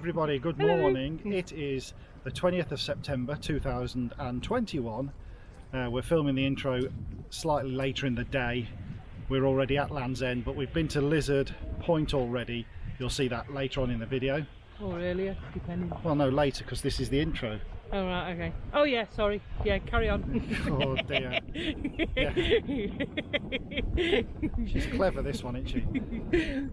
everybody, good morning. It is the 20th of September 2021. We're filming the intro slightly later in the day. We're already at Land's End, but we've been to Lizard Point already. You'll see that later on in the video. Or earlier, depending. Well, no, later, because this is the intro. Oh, right, okay. Oh, yeah, sorry. Yeah, carry on. Oh, dear. Yeah. She's clever, this one, isn't she?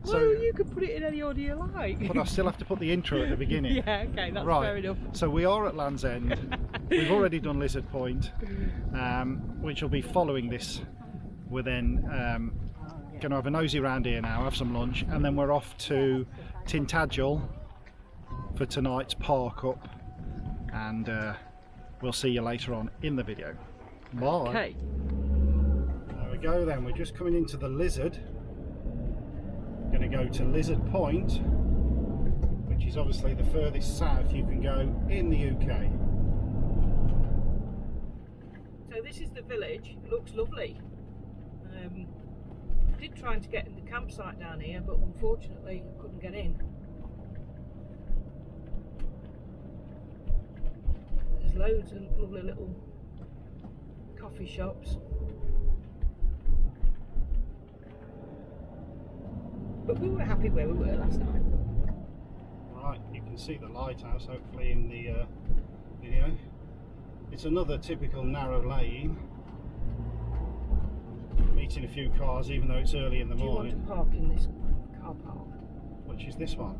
Well, so, you could put it in any order you like. But I still have to put the intro at the beginning. Yeah, okay, that's right. Fair enough. So we are at Land's End. We've already done Lizard Point, which will be following this. We're then going to have a nosy round here now, have some lunch, and then we're off to Tintagel for tonight's park up, and we'll see you later on in the video. Bye. Okay. There we go then, we're just coming into the Lizard. We're going to go to Lizard Point, which is obviously the furthest south you can go in the UK. So this is the village. It looks lovely. I did try to get in the campsite down here, but unfortunately I couldn't get in. There's loads of lovely little coffee shops. But we were happy where we were last night. Right, you can see the lighthouse hopefully in the video. It's another typical narrow lane. Meeting a few cars even though it's early in the morning. Do you want to park in this car park? Which is this one?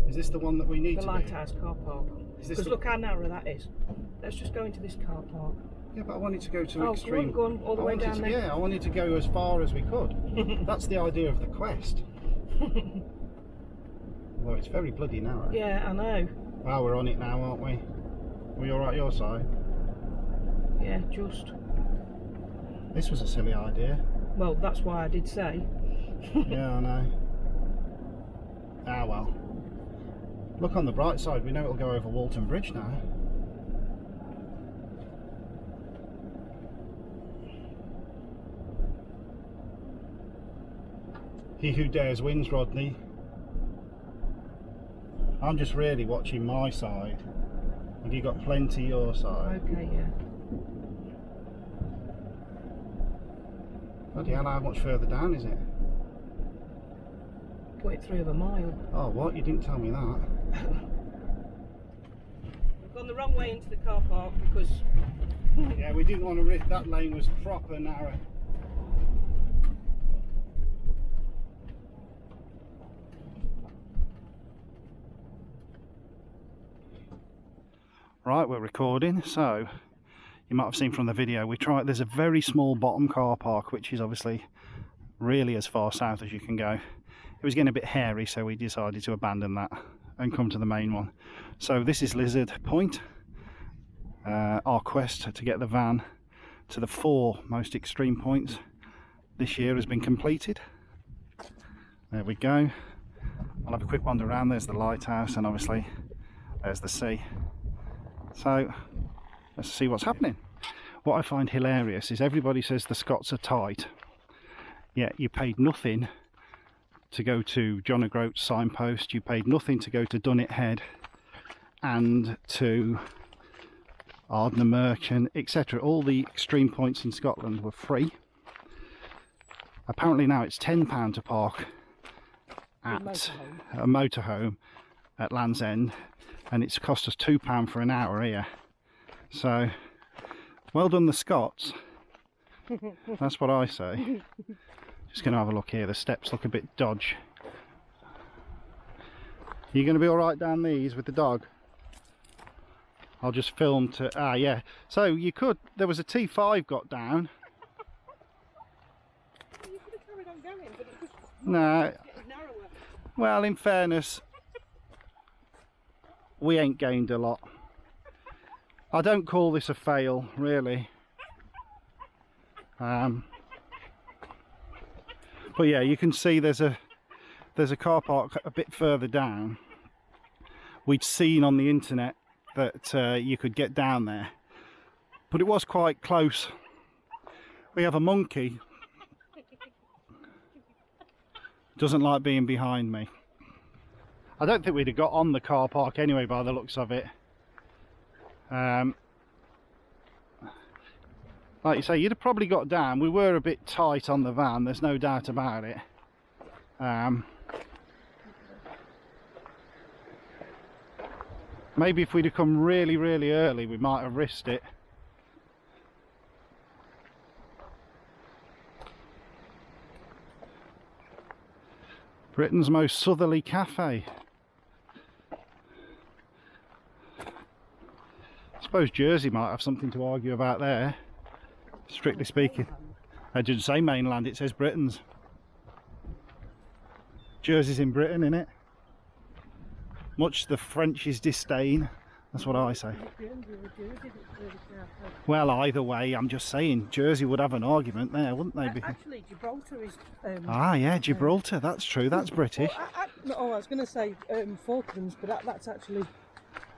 Is this the one that we need to be? The Lighthouse car park. Because look how narrow that is. Let's just go into this car park. Yeah, but I wanted to go to extreme. Go on all the way down there. Yeah, I wanted to go as far as we could. That's the idea of the quest. Well, it's very bloody narrow. Yeah, I know. Well, we're on it now, aren't we? Are we all right your side? Yeah, just. This was a silly idea. Well, that's why I did say. Yeah, I know. Ah, well. Look on the bright side, we know it'll go over Walton Bridge now. He who dares wins, Rodney. I'm just really watching my side. Have you got plenty your side? Okay, yeah. Bloody hell, how much further down is it? 0.3 of a mile. Oh, what? You didn't tell me that. We've gone the wrong way into the car park because... Yeah, we didn't want to risk. That lane was proper narrow. Right, we're recording, so you might have seen from the video, there's a very small bottom car park which is obviously really as far south as you can go. It was getting a bit hairy, so we decided to abandon that and come to the main one. So this is Lizard Point. Our quest to get the van to the 4 most extreme points this year has been completed. There we go. I'll have a quick wander around. There's the lighthouse and obviously there's the sea. So let's see what's happening. What I find hilarious is everybody says the Scots are tight, yet you paid nothing to go to John O'Groat's signpost, you paid nothing to go to Dunnet Head and to Ardnah Merchant, etc. All the extreme points in Scotland were free. Apparently now it's £10 to park at a motorhome at Land's End, and it's cost us £2 for an hour here. So well done the Scots. That's what I say. Just going to have a look here. The steps look a bit dodgy. You're going to be alright down these with the dog? I'll just film to... Ah, yeah. So you could... There was a T5 got down. You could have carried on going, but it just... No. Getting narrower. Well, in fairness, we ain't gained a lot. I don't call this a fail, really. But yeah, you can see there's a car park a bit further down. We'd seen on the internet that you could get down there, but it was quite close. We have a monkey. Doesn't like being behind me. I don't think we'd have got on the car park anyway by the looks of it. Like you say, you'd have probably got down. We were a bit tight on the van, there's no doubt about it. Maybe if we'd have come really, really early, we might have risked it. Britain's most southerly cafe. I suppose Jersey might have something to argue about there, strictly speaking. I didn't say mainland, it says Britain's. Jersey's in Britain, innit? Much the French's disdain, that's what I say. Well, either way, I'm just saying, Jersey would have an argument there, wouldn't they? Actually, Gibraltar is... ah, yeah, Gibraltar, that's true, that's British. I was going to say Falklands, but that's actually...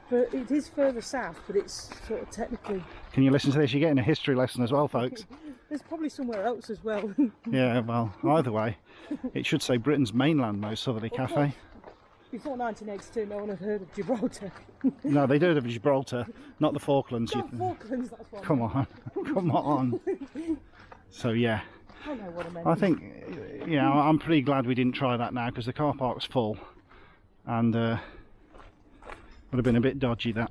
It is further south, but it's sort of technically... Can you listen to this? You're getting a history lesson as well, folks. There's probably somewhere else as well. Yeah, well, either way, it should say Britain's mainland most southerly cafe. Before 1982, no one had heard of Gibraltar. No, they do have Gibraltar, not the Falklands. Not Falklands, that's what Come on, come on. So yeah, I know what I meant. I think, yeah, I'm pretty glad we didn't try that now because the car park's full, and would have been a bit dodgy that.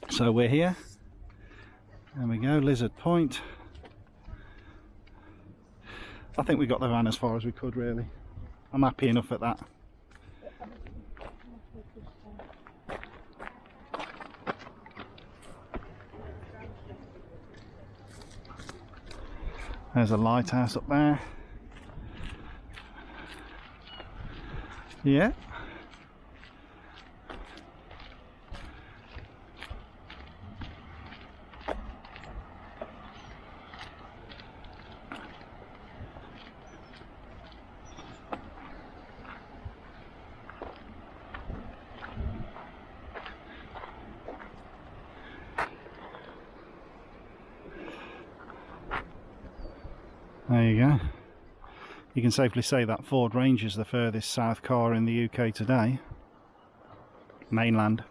So we're here. There we go, Lizard Point. I think we got the van as far as we could, really. I'm happy enough at that. There's a lighthouse up there. Yeah. There you go. You can safely say that Ford Ranger's the furthest south car in the UK today. Mainland.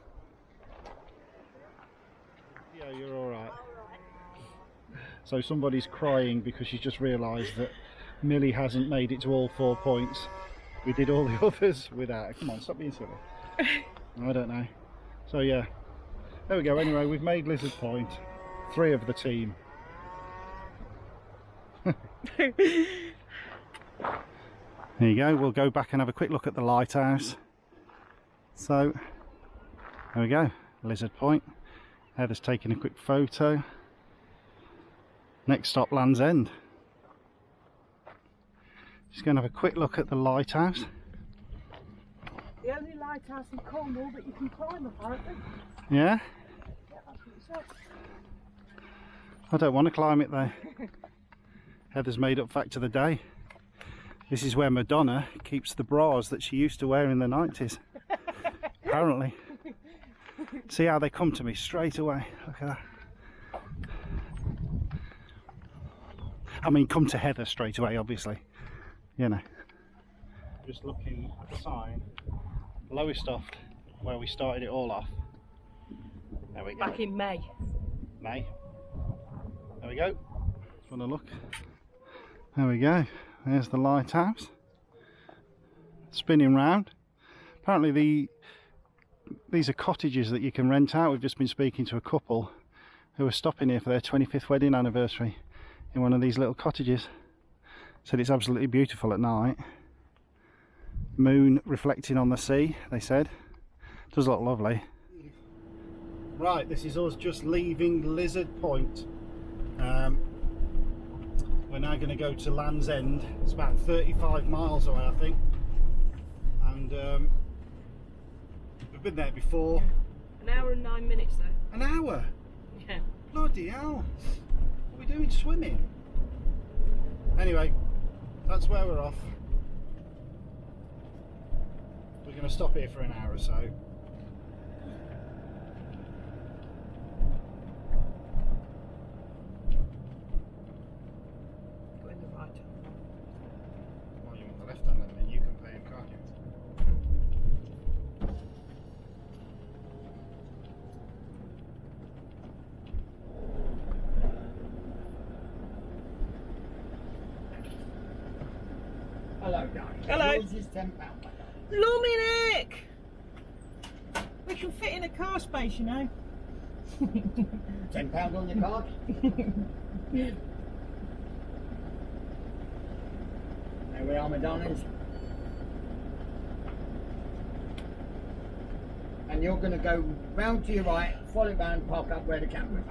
Yeah, you're alright. So somebody's crying because she's just realised that Millie hasn't made it to all 4 points. We did all the others without her. Come on, stop being silly. I don't know. So yeah, there we go. Anyway, we've made Lizard Point. 3 of the team. There you go, we'll go back and have a quick look at the lighthouse. So there we go, Lizard Point. Heather's taking a quick photo. Next stop, Land's End. Just going to have a quick look at the lighthouse. The only lighthouse in Cornwall that you can climb, apparently. Yeah? Yeah, that's what it said. I don't want to climb it though. Heather's made up fact of the day. This is where Madonna keeps the bras that she used to wear in the 90s. Apparently. See how they come to me straight away. Look at that. I mean, come to Heather straight away, obviously. You know. Just looking at the sign. Lowestoft, where we started it all off. There we go. Back in May. May. There we go. Just want to look. There we go, there's the lighthouse, spinning round. Apparently these are cottages that you can rent out. We've just been speaking to a couple who are stopping here for their 25th wedding anniversary in one of these little cottages. Said it's absolutely beautiful at night. Moon reflecting on the sea, they said. Does look lovely. Right, this is us just leaving Lizard Point. We're now going to go to Land's End. It's about 35 miles away, I think. And we've been there before. An hour and 9 minutes though. An hour? Yeah. Bloody hell. What are we doing, swimming? Anyway, that's where we're off. We're going to stop here for an hour or so. Well, you want the left hand and then you can pay him, can't you? Hello, darling. Hello. Yours is £10, my darling. Luminick! We can fit in a car space, you know. £10 on your card? There we are, my darlings. And you're going to go round to your right, follow it round, park up where the cameras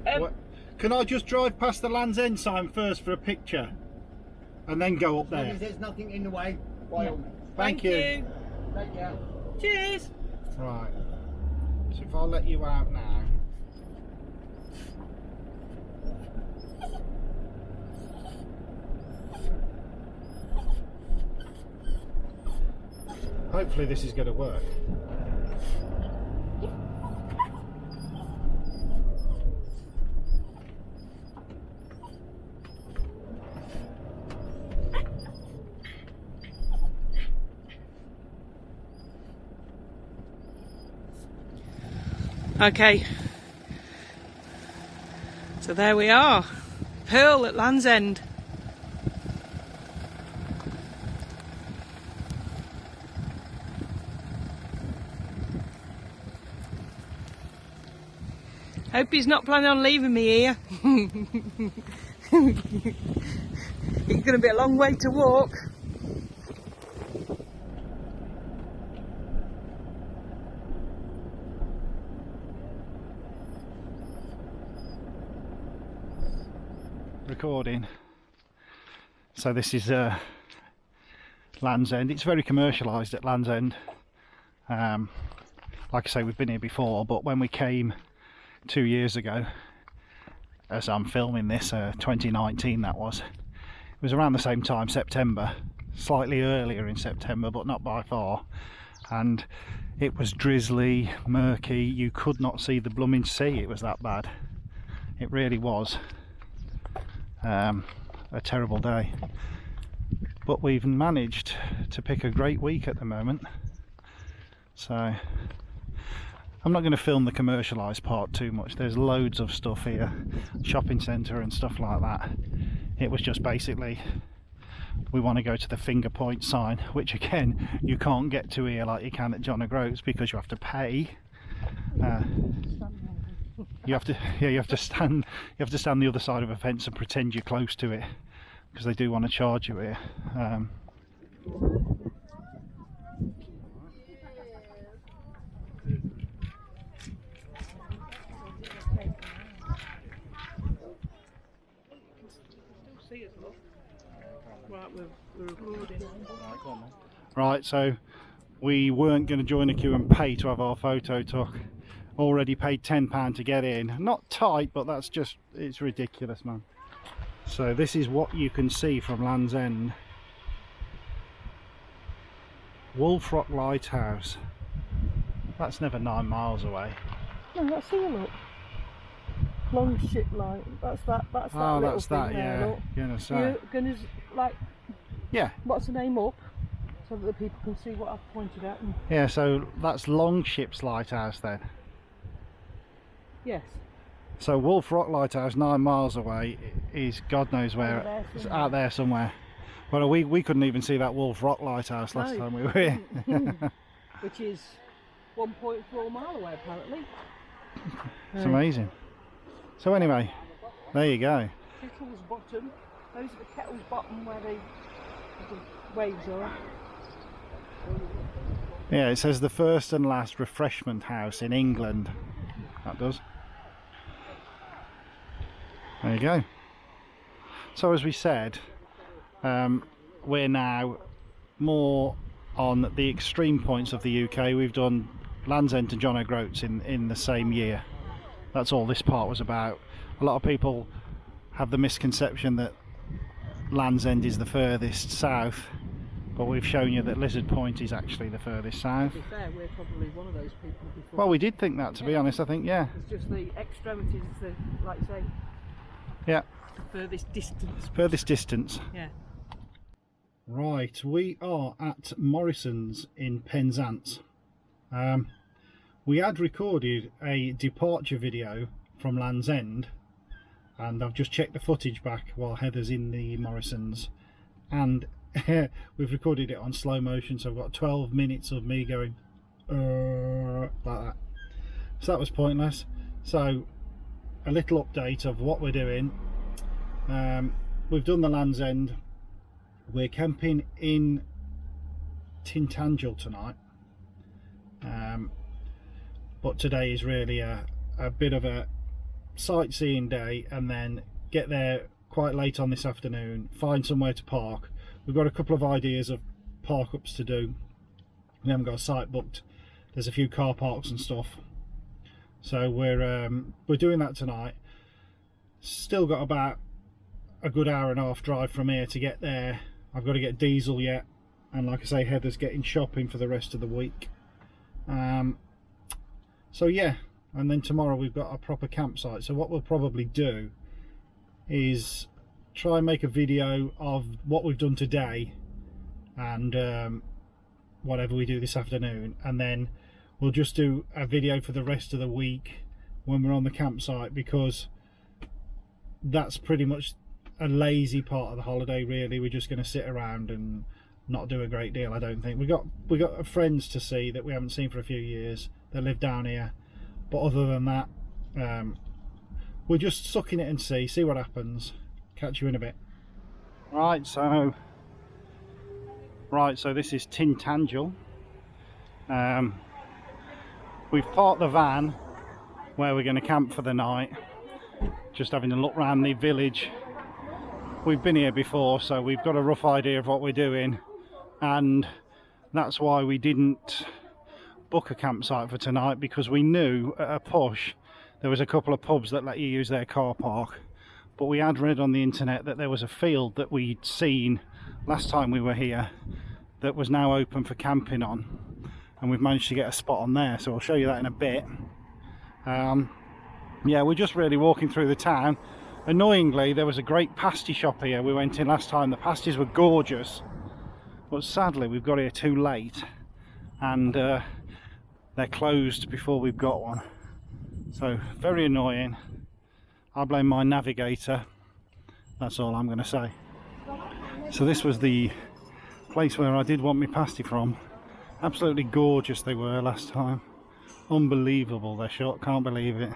are. Can I just drive past the Land's End sign first for a picture and then go up As long there? as there's nothing in the way, by all means. Thank you. Take care. Cheers. Right, so if I let you out now. Hopefully this is going to work. Okay, so there we are, Pearl at Land's End. Hope he's not planning on leaving me here. It's going to be a long way to walk. Recording. So this is Land's End. It's very commercialised at Land's End. Like I say, we've been here before, but when we came 2 years ago, as I'm filming this, 2019 that was, it was around the same time, September, slightly earlier in September, but not by far, and it was drizzly, murky, you could not see the blooming sea, it was that bad. It really was. A terrible day, but we've managed to pick a great week at the moment, so I'm not going to film the commercialised part too much. There's loads of stuff here, shopping centre and stuff like that. It was just basically we want to go to the finger point sign, which again you can't get to here like you can at John O'Groats because you have to pay. You have to stand the other side of a fence and pretend you're close to it because they do want to charge you here. Right, so we weren't going to join a queue and pay to have our photo took. Already paid £10 to get in. Not tight, but that's just, it's ridiculous, man. So this is what you can see from Land's End. Wolf Rock Lighthouse. That's never 9 miles away. No, that's here, look. Long ship light. That's that Oh, little that's thing that, there, yeah. look. Gonna say. You're gonna, like, Yeah. what's the name up? So that the people can see what I've pointed at. And Yeah, so that's Longship's Lighthouse then. yes. So Wolf Rock Lighthouse, 9 miles away, is God knows where. It's out there somewhere. Well, we couldn't even see that Wolf Rock Lighthouse last time we were here. Which is 1.4 mile away, apparently. It's amazing. So anyway, there you go. Kettle's Bottom. Those are the Kettle's Bottom where the waves are. Yeah, it says the first and last refreshment house in England. That does. There you go. So as we said, we're now more on the extreme points of the UK. We've done Land's End to John O'Groats in the same year. That's all this part was about. A lot of people have the misconception that Land's End is the furthest south, but we've shown you that Lizard Point is actually the furthest south. To be fair, we're probably one of those people before. Well, we did think that, to be honest. I think, yeah. It's just the extremities, like you say, Yeah. the furthest distance. Furthest distance. Yeah. Right, we are at Morrison's in Penzance. We had recorded a departure video from Land's End, and I've just checked the footage back while Heather's in the Morrison's, and we've recorded it on slow motion, so I've got 12 minutes of me going like that. So that was pointless. So a little update of what we're doing. We've done the Land's End. We're camping in Tintagel tonight, but today is really a bit of a sightseeing day, and then get there quite late on this afternoon, find somewhere to park. We've got a couple of ideas of park ups to do. We haven't got a site booked. There's a few car parks and stuff, so we're doing that tonight. Still got about a good hour and a half drive from here to get there. I've got to get diesel yet, and like I say, Heather's getting shopping for the rest of the week. So yeah, and then tomorrow we've got a proper campsite. So what we'll probably do is try and make a video of what we've done today and whatever we do this afternoon, and then we'll just do a video for the rest of the week when we're on the campsite, because that's pretty much a lazy part of the holiday really. We're just going to sit around and not do a great deal, I don't think. We got friends to see that we haven't seen for a few years that live down here, but other than that, we're just sucking it and see what happens. Catch you in a bit. Right, so this is Tintagel. We've parked the van where we're going to camp for the night, just having a look around the village. We've been here before, so we've got a rough idea of what we're doing, and that's why we didn't book a campsite for tonight, because we knew at a push there was a couple of pubs that let you use their car park, but we had read on the internet that there was a field that we'd seen last time we were here that was now open for camping on, and we've managed to get a spot on there, so I'll show you that in a bit. Yeah, we're just really walking through the town. Annoyingly, there was a great pasty shop here. We went in last time. The pasties were gorgeous, but sadly we've got here too late, and they're closed before we've got one. So very annoying. I blame my navigator. That's all I'm going to say. So this was the place where I did want my pasty from. Absolutely gorgeous they were last time. Unbelievable they're shot. Can't believe it.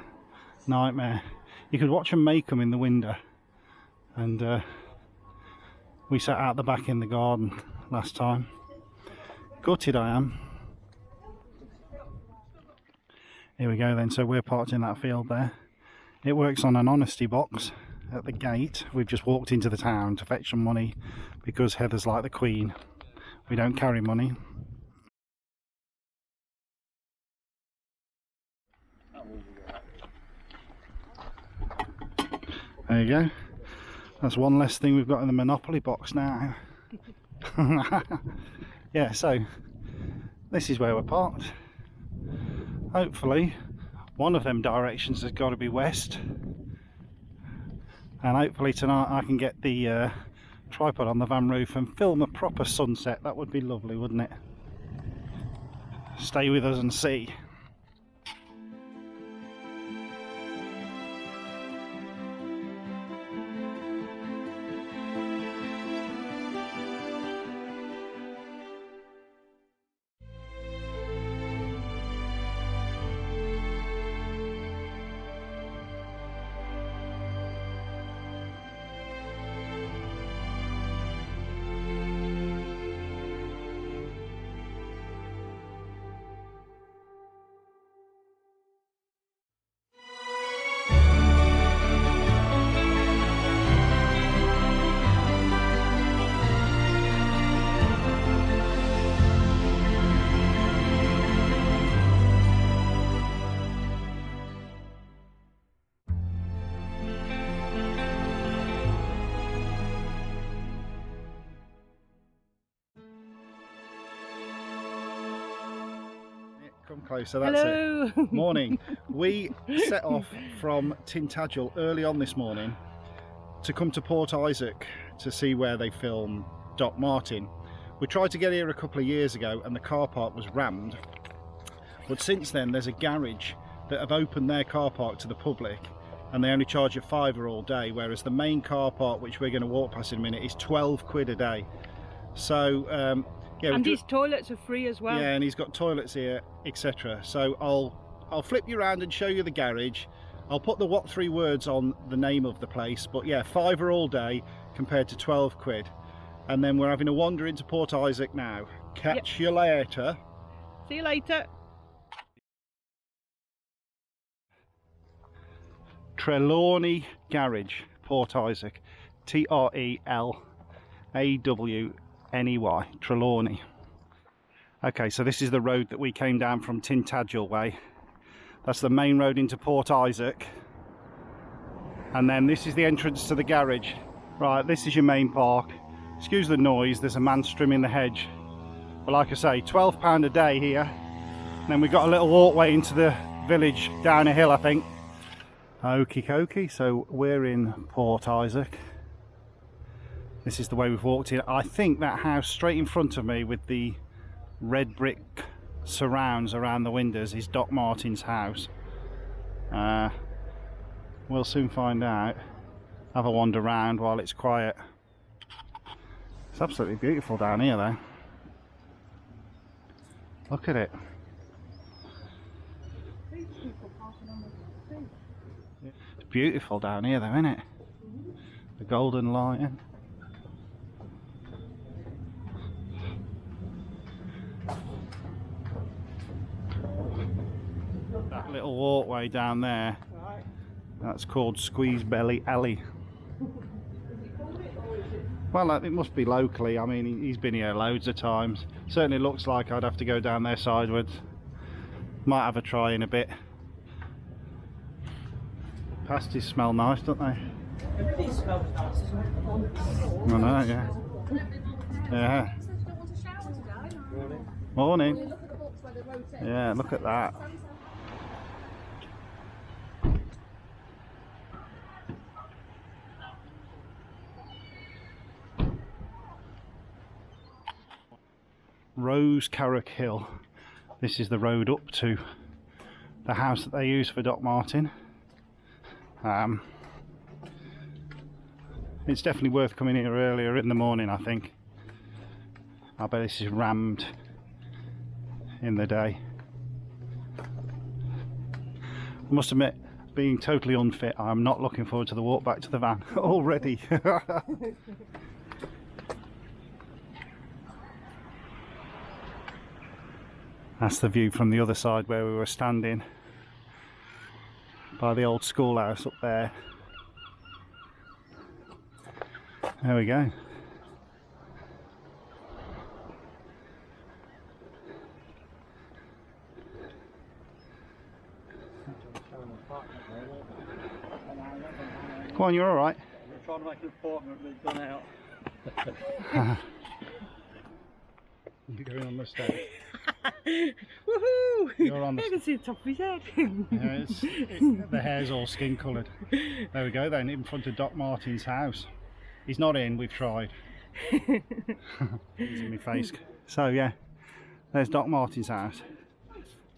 Nightmare. You could watch them make them in the window, and we sat out the back in the garden last time. Gutted I am. Here we go then, so we're parked in that field there. It works on an honesty box at the gate. We've just walked into the town to fetch some money because Heather's like the Queen. We don't carry money. There you go. That's one less thing we've got in the Monopoly box now. Yeah, so this is where we're parked. Hopefully one of them directions has got to be west, and hopefully tonight I can get the tripod on the van roof and film a proper sunset. That would be lovely, wouldn't it? Stay with us and see. Come closer, that's Hello. it. Morning. We set off from Tintagel early on this morning to come to Port Issac to see where they film Doc Martin. We tried to get here a couple of years ago and the car park was rammed, but since then there's a garage that have opened their car park to the public, and they only charge a £5 all day, whereas the main car park, which we're going to walk past in a minute, is 12 quid a day. So yeah, And these toilets are free as well. yeah, and he's got toilets here, etc. So I'll flip you around and show you the garage. I'll put the what 3 words on the name of the place, but yeah, £5 all day compared to 12 quid. And then we're having a wander into Port Issac now. Catch you later. See you later. Trelawney Garage, Port Issac. Trelawney, Trelawney. Okay, so this is the road that we came down from Tintagel way. That's the main road into Port Issac. And then this is the entrance to the garage. Right, this is your main park. Excuse the noise, there's a man trimming the hedge. But like I say, £12 a day here. And then we've got a little walkway into the village down a hill, I think. Okie dokie, so we're in Port Issac. This is the way we've walked in. I think that house straight in front of me with the red brick surrounds around the windows is Doc Martin's house. We'll soon find out. Have a wander around while it's quiet. It's absolutely beautiful down here though. Look at it. It's beautiful down here though, isn't it? The golden lighting. That little walkway down there, that's called Squeeze Belly Alley. Well, it must be locally. I mean, he's been here loads of times. Certainly looks like I'd have to go down there sideways. Might have a try in a bit. Pasties smell nice, don't they? Everything smells nice, isn't it? I know, yeah. Yeah. Morning. Yeah, look at that. Rose Carrick Hill. This is the road up to the house that they use for Doc Martin. It's definitely worth coming here earlier in the morning, I think. I bet this is rammed in the day. I must admit, being totally unfit, I'm not looking forward to the walk back to the van already. That's the view from the other side where we were standing by the old schoolhouse up there. There we go. Come on, you're all right. We're trying to make an appointment, we've gone out. You're going on the stairs. Woohoo! You're on the... I can see the top of his head. Yeah, the hair's all skin coloured. There we go then, in front of Doc Martin's house. He's not in, we've tried. He's in my face. So yeah, there's Doc Martin's house.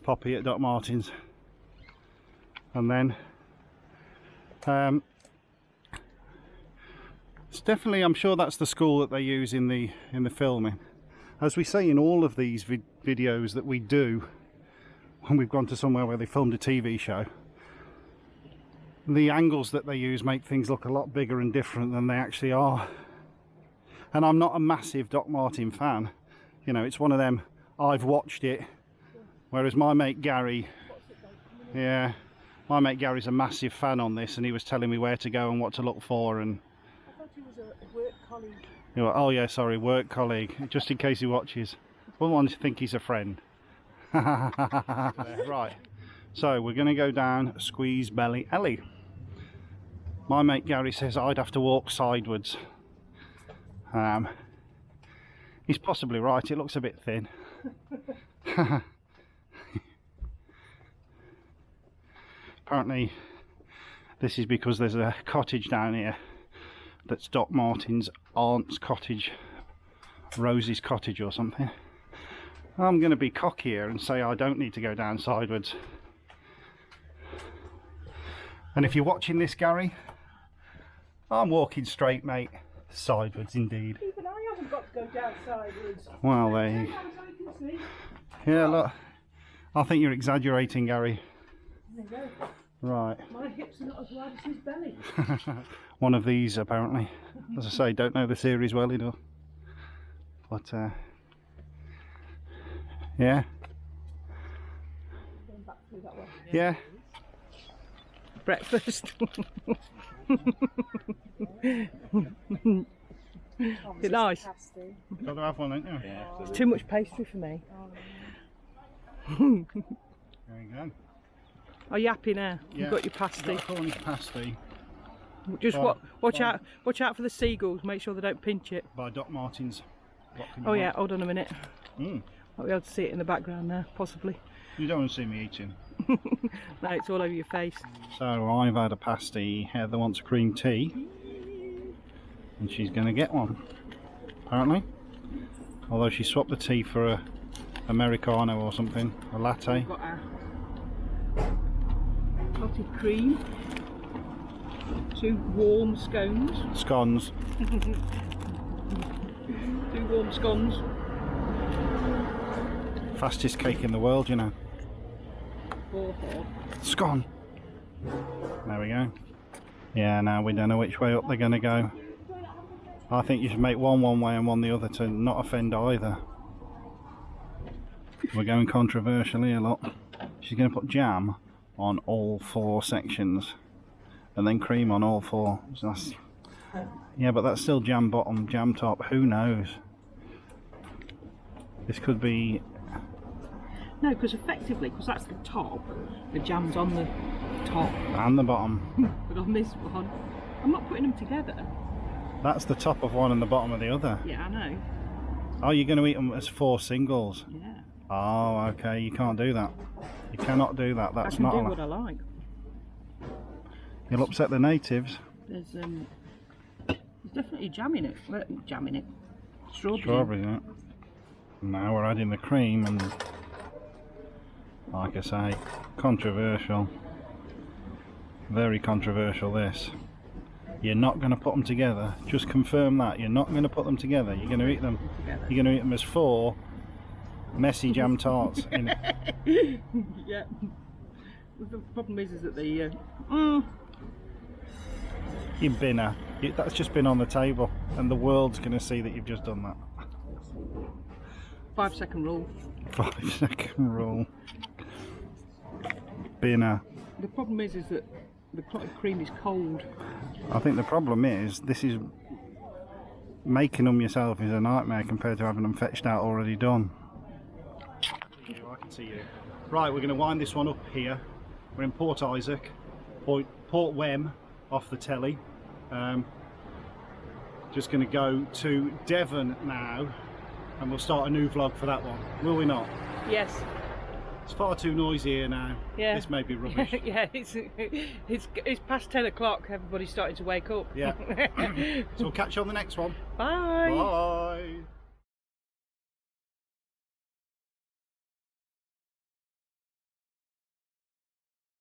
Poppy at Doc Martin's. And then it's definitely, I'm sure that's the school that they use in the filming. As we say in all of these videos that we do when we've gone to somewhere where they filmed a TV show, the angles that they use make things look a lot bigger and different than they actually are. And I'm not a massive Doc Martin fan. You know, it's one of them, I've watched it, whereas my mate Gary, yeah, my mate Gary's a massive fan on this, and he was telling me where to go and what to look for. And I thought he was a work colleague. Oh yeah, sorry, work colleague, just in case he watches. Wouldn't want to think he's a friend. Right, so we're going to go down Squeeze Belly Alley. My mate Gary says I'd have to walk sideways. He's possibly right, it looks a bit thin. Apparently this is because there's a cottage down here that's Doc Martin's aunt's cottage, Rosie's cottage or something. I'm going to be cocky here and say I don't need to go down sideways. And if you're watching this, Gary, I'm walking straight, mate. Sideways indeed. Even I I've got to go down sideways. Well, there you So you can see. Yeah, look. I think you're exaggerating, Gary. There you go. Right. My hips are not as wide as his belly. One of these, apparently. As I say, don't know the series well enough. But, yeah. Going back through that way. Yeah. Breakfast. Is it nice? Got to have one, ain't you? It's too much pastry for me. There you go. Are you happy now? Yeah. You've got your pasty. Got a Cornish pasty Just By- watch by- out! Watch out for the seagulls. Make sure they don't pinch it. by Doc Martens. What can you Oh yeah, want? hold on a minute. Mm. I'll be able to see it in the background now, possibly. You don't want to see me eating. No, it's all over your face. So I've had a pasty. Heather wants a cream tea, and she's going to get one, apparently. Although she swapped the tea for a Americano or something, a latte. We've got our clotted cream, 2 warm scones, Scones. 2 warm scones. Fastest cake in the world, you know. 4. Scone. There we go. Yeah, now we don't know which way up they're going to go. I think you should make one way and one the other to not offend either. We're going controversial here, look. She's going to put jam on all 4 sections and then cream on all 4. So that's, yeah, but that's still jam bottom, jam top. Who knows? This could be. No, because effectively, because that's the top, the jam's on the top. And the bottom. But on this one, I'm not putting them together. That's the top of one and the bottom of the other. Yeah, I know. Oh, you're going to eat them as 4 singles. Yeah. Oh, okay. You can't do that. You cannot do that. That's I can not. do allowed. what I like. You'll upset the natives. There's definitely jam in it. Well, jam in it. Strawberry. Strawberry, isn't it? Now we're adding the cream, and like I say, controversial. Very controversial. This. You're not going to put them together. Just confirm that. You're not going to put them together. You're going to eat them. Together. You're going to eat them as 4 messy jam tarts. Yeah. The problem is that the You binner. That's just been on the table, and the world's going to see that you've just done that. 5-second rule. 5-second rule. Binner. The problem is that the clotted cream is cold. I think the problem is this is making them yourself is a nightmare compared to having them fetched out already done. I can see you. Right, we're going to wind this one up here. We're in Port Issac, Port Wem off the telly. Just going to go to Devon now, and we'll start a new vlog for that one. Will we not? Yes. It's far too noisy here now. Yeah. This may be rubbish. Yeah, it's past 10 o'clock. Everybody's starting to wake up. Yeah. So we'll catch you on the next one. Bye. Bye.